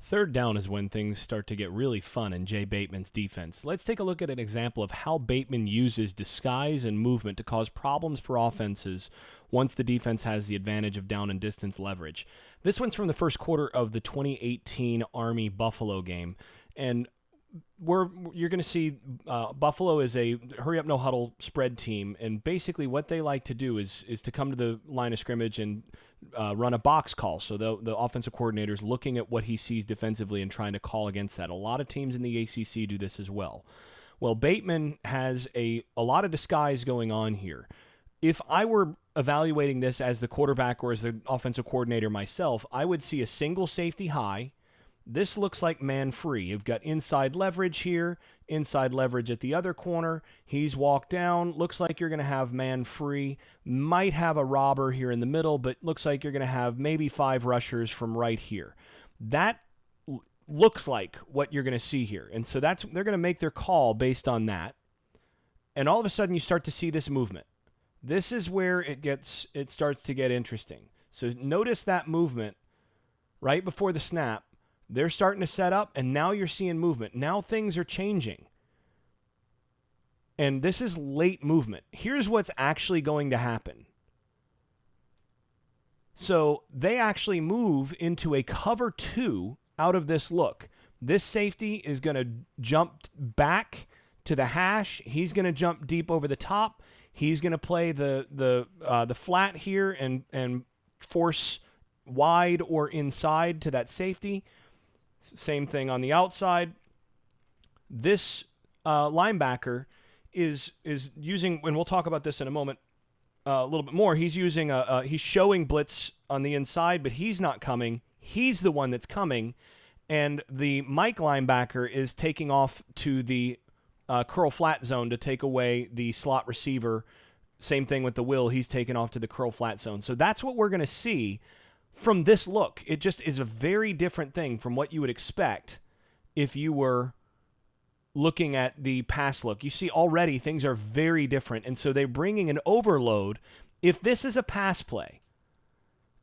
Third down is when things start to get really fun in Jay Bateman's defense. Let's take a look at an example of how Bateman uses disguise and movement to cause problems for offenses once the defense has the advantage of down and distance leverage. This one's from the first quarter of the 2018 Army-Buffalo game, and you're going to see Buffalo is a hurry-up, no-huddle spread team, and basically what they like to do is to come to the line of scrimmage and run a box call. So the offensive coordinator is looking at what he sees defensively and trying to call against that. A lot of teams in the ACC do this as well. Well, Bateman has a lot of disguise going on here. If I were evaluating this as the quarterback or as the offensive coordinator myself, I would see a single safety high. This looks like man-free. You've got inside leverage here, inside leverage at the other corner. He's walked down. Looks like you're going to have man-free. Might have a robber here in the middle, but looks like you're going to have maybe 5 rushers from right here. That looks like what you're going to see here. And so they're going to make their call based on that. And all of a sudden you start to see this movement. This is where it starts to get interesting. So notice that movement right before the snap. They're starting to set up, and now you're seeing movement. Now things are changing. And this is late movement. Here's what's actually going to happen. So they actually move into a cover 2 out of this look. This safety is going to jump back to the hash. He's going to jump deep over the top. He's going to play the flat here and force wide or inside to that safety. Same thing on the outside. This linebacker is using, and we'll talk about this in a moment a little bit more. He's using he's showing blitz on the inside, but he's not coming. He's the one that's coming, and the Mike linebacker is taking off to the curl flat zone to take away the slot receiver. Same thing with the Will. He's taken off to the curl flat zone. So that's what we're going to see from this look. It just is a very different thing from what you would expect if you were looking at the pass look. You see already things are very different, and so they're bringing an overload. If this is a pass play,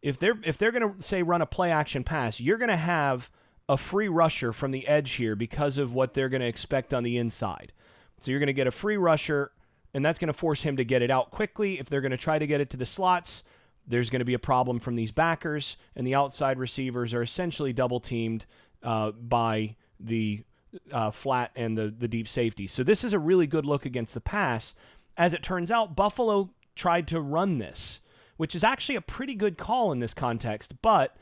if they're going to say run a play action pass, you're going to have a free rusher from the edge here because of what they're going to expect on the inside. So you're going to get a free rusher, and that's going to force him to get it out quickly. If they're going to try to get it to the slots, there's going to be a problem from these backers, and the outside receivers are essentially double-teamed by the flat and the deep safety. So this is a really good look against the pass. As it turns out, Buffalo tried to run this, which is actually a pretty good call in this context, but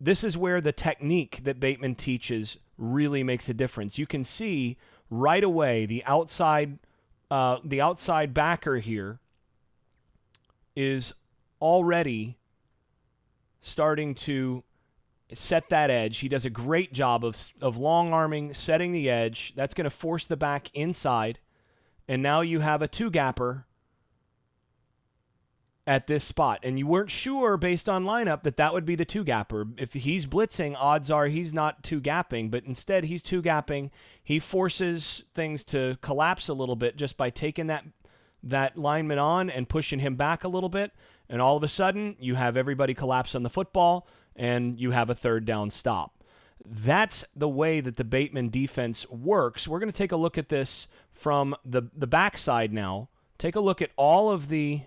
this is where the technique that Bateman teaches really makes a difference. You can see right away the outside backer here is already starting to set that edge. He does a great job of long arming, setting the edge. That's going to force the back inside. And now you have a 2-gapper at this spot. And you weren't sure based on lineup that would be the 2-gapper. If he's blitzing, odds are he's not 2-gapping, but instead he's 2-gapping. He forces things to collapse a little bit just by taking that lineman on and pushing him back a little bit, and all of a sudden you have everybody collapse on the football and you have a third down stop. That's the way that the Bateman defense works. We're going to take a look at this from the backside now. Take a look at all of the,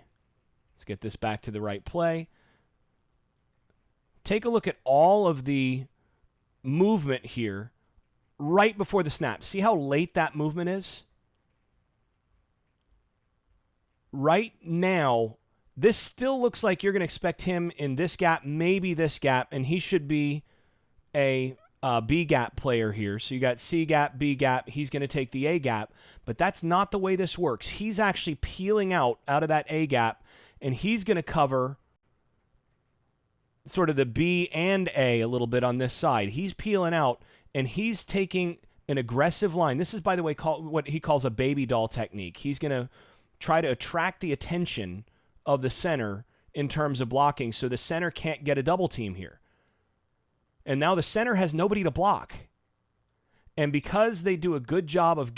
let's get this back to the right play. Take a look at all of the movement here right before the snap. See how late that movement is? Right now, this still looks like you're going to expect him in this gap, maybe this gap, and he should be a B gap player here. So you got C gap, B gap. He's going to take the A gap, but that's not the way this works. He's actually peeling out of that A gap, and he's going to cover sort of the B and A little bit on this side. He's peeling out, and he's taking an aggressive line. This is, by the way, what he calls a baby doll technique. He's going to try to attract the attention of the center in terms of blocking, so the center can't get a double team here. And now the center has nobody to block. And because they do a good job of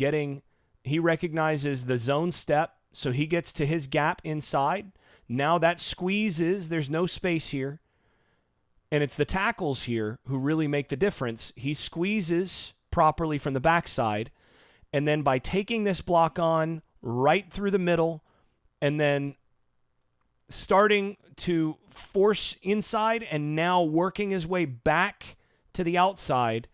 he recognizes the zone step, so he gets to his gap inside. Now that squeezes, there's no space here. And it's the tackles here who really make the difference. He squeezes properly from the backside, and then by taking this block on right through the middle and then starting to force inside and now working his way back to the outside,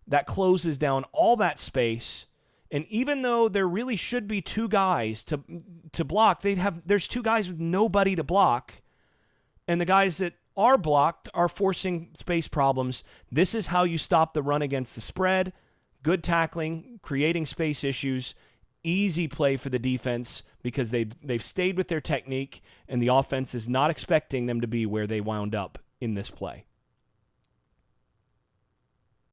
that closes down all that space. And even though there really should be two guys to block, there's two guys with nobody to block, and the guys that are blocked are forcing space problems. This is how you stop the run against the spread. Good tackling, creating space issues, easy play for the defense because they've stayed with their technique, and the offense is not expecting them to be where they wound up in this play.